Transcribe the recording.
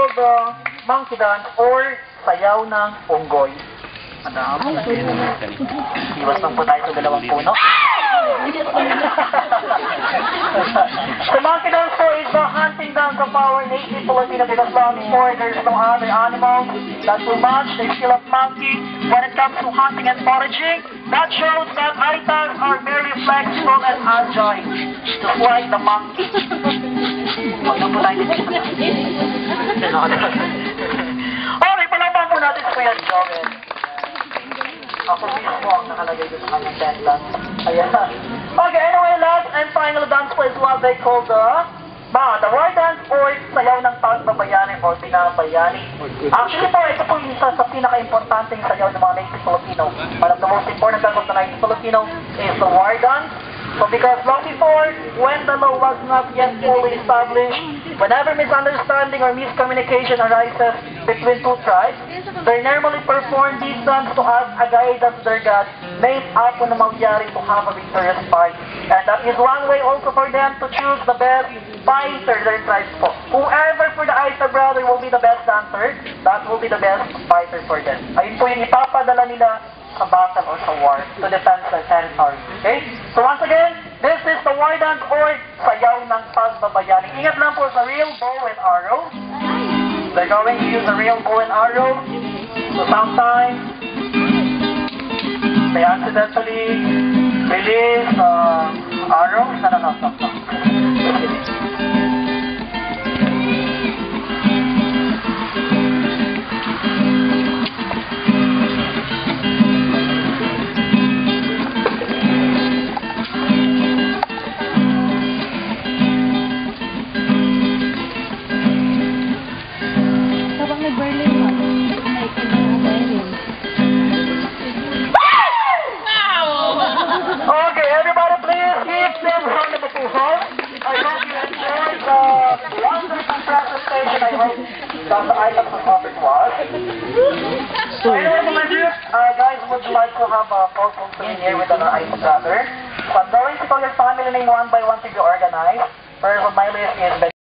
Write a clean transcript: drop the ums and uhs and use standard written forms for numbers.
called the monkey dance or sayaw ng unggoy. Iwas lang po tayo sa dalawang puno. The monkey dance po is the hunting dance of our native Filipino because long before there's no other animals that will match the skill of monkey when it comes to hunting and foraging. That shows that Aitars are very flexible and agile, just like the monkey. Huwag na po tayo dito. Okay, palaban po natin si Kuya Joel. Ako mismo ang nakalagay doon sa kanyang sentence. Ayan. Okay, anyway, last and final dance po is what they call the war dance or sayaw ng pagbabayani or pinabayani. Actually po, ito po yung isa sa pinaka-importanting sayaw ng mga native Filipino. One of the most important dance of the native Filipino is the war dance. So because long before, when the law was not yet fully established, whenever misunderstanding or miscommunication arises between two tribes, they normally perform these dance to ask a guidance to their God, named Apo na mangyari to have a victorious fight. And that is one way also for them to choose the best fighter their tribes po. Whoever for the Aita brother will be the best dancer, that will be the best fighter for them. Ayun po yung ipapadala nila sa battle or sa war to defend their territory. Okay? So once again, this is the war dance or sayaw ng pagbabayani. Ingat lang po sa real bow and arrow. They're going to use a real bow and arrow. So sometimes they accidentally release arrows. No. Okay, everybody please keep them on the puso. I hope you enjoyed the wonderful presentation. I hope that the items of offered was. So anyway, my group, guys would like to have a photo here with our item gather. So I'm going to call your family name one by one to be organized. First on my list is